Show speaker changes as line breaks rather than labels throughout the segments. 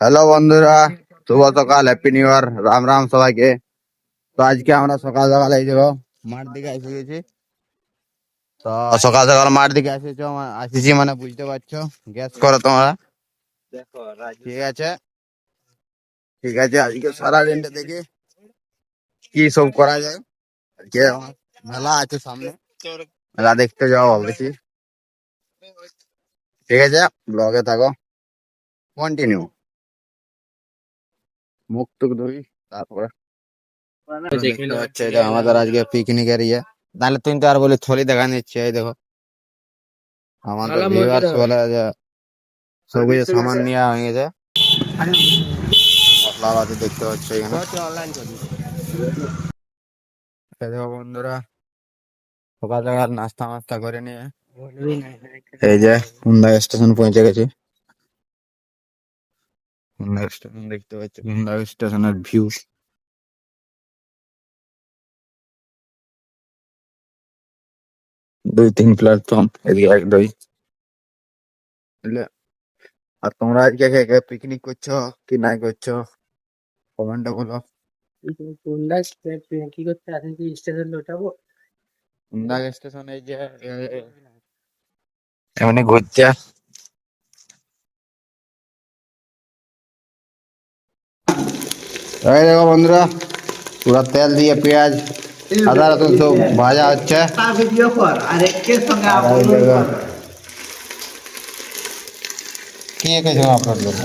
Hello বন্ধুরা, শুভ সকাল, happy new year, Ram Ram সবাইকে। তো আজকে আমরা সকাল সকাল এই দেখো মাঠ দিকে এসে গেছি। তো সকাল সকাল মাঠ দিকে আসেছি মানে বুঝতে পারছো, গ্যাস করো তোমরা। ঠিক আছে, ঠিক আছে, আজকে সারাদিনটা দেখি কি সব করা যায়। আজকে আমার মেলা আছে সামনে, মেলা দেখতে যাওয়া ভাবছি। ঠিক আছে, ব্লগে থাকো, কন্টিনিউ। মুখ টুক ধুই, তারপরে দেখতে পাচ্ছ এটা আমাদের আজকে পিকনিকের ইয়ে। তাহলে তুই তো আর বলি থলি দেখা নিচ্ছে, এই দেখো আমাদের ভিউয়ার্স বলে যে সবই সামান নিয়ে হয়ে গেছে। মশলাপাতি দেখতে পাচ্ছ এখানে। এই দেখো বন্ধুরা, সকাল সকাল নাস্তা মাস্তা করে নিয়ে এই যে হুন্ডা স্টেশন পৌঁছে গেছি। হুন্ডা স্টেশন দেখতে পাচ্ছি, হুন্ডা স্টেশনের ভিউ। 2-3 প্ল্যাটফর্ম, এদিকে 1-2। বুঝলে? আর তোমরা আজকে কে কে পিকনিক করছো কি নাই করছো কমেন্টে বলো।
কি করতে আছেন, কি স্টেশন ওঠাবো?
হুন্ডা স্টেশন এই যে এমনি ঘুরছে। এই দেখো বন্ধুরা, পুরো তেল দিয়ে পেঁয়াজ আদা রসুন সব ভাজা হচ্ছে। আর এই দেখো, কি কিছু আপনার জন্য।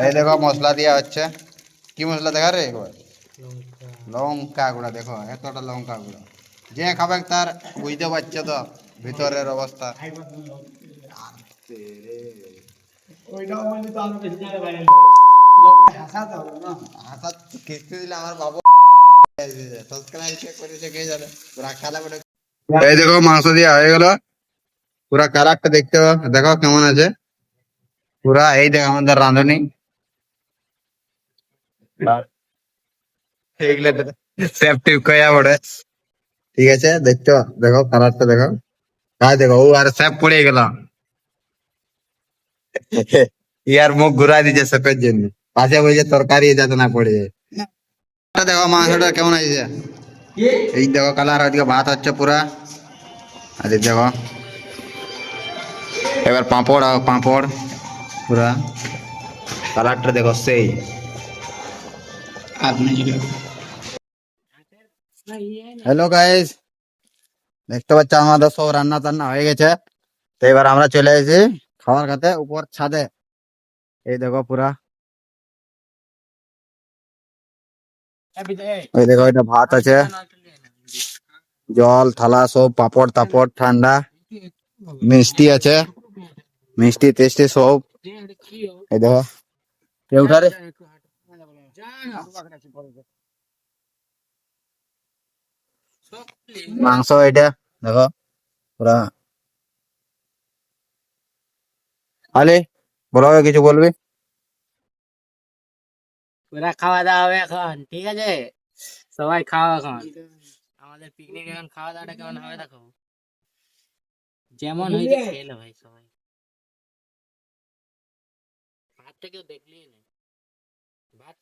এই দেখো মশলা দেওয়া হচ্ছে, কি মশলা দেখা রে একবার। লঙ্কা গুঁড়া, দেখো এতটা লঙ্কা গুঁড়া। যে খাবে তার বুঝতে পারছে তো ভিতরের অবস্থা। এই দেখো মাংস দিয়ে হয়ে গেল, পুরা কালারটা দেখতে দেখো কেমন আছে পুরা। এই দেখো আমাদের রাঁধুনি, সেফটি কয়া পড়ে। ঠিক আছে, দেখছো দেখো কালারটা দেখো। তাই দেখো ও আর স্যাপ পড়ে গেল। ইয়ার মুখ ঘুরাই দিচ্ছে সেপের জন্য, পাশে বসে তরকারি যাতে না পড়ে যায়। দেখো মাংসটা কেমন আছে, এই দেখো কালার। ওইদিকে ভাত হচ্ছে পুরা, আর এই দেখো এবার পাঁপড় আর পাঁপড় পুরা। কালারটা দেখো সেই। হ্যালো গাইস, দেখতে পাচ্ছ আমাদের সব রান্না টান্না হয়ে গেছে। তো এবার আমরা চলে এসেছি খাবার খেতে উপর ছাদে। এই দেখো পুরা, এই দেখো এটা ভাত আছে, জল থালা সব, পাপড় তাপড় ঠান্ডা, মিষ্টি আছে, মিষ্টি টেস্টি সব। এই দেখো কে উঠা রে, মাংস এটা দেখো পুরা। আলে বলো, কিছু বলবি?
ওরা খাওয়া দাওয়া হবে এখন, ঠিক আছে? সবাই খাওয়া এখন, আমাদের পিকনিক এখন খাওয়া দাওয়াটা কেমন হবে দেখো। যেমন হয়েছে খেলো ভাই সবাই, ভাতটা কেউ দেখলি না। ভাত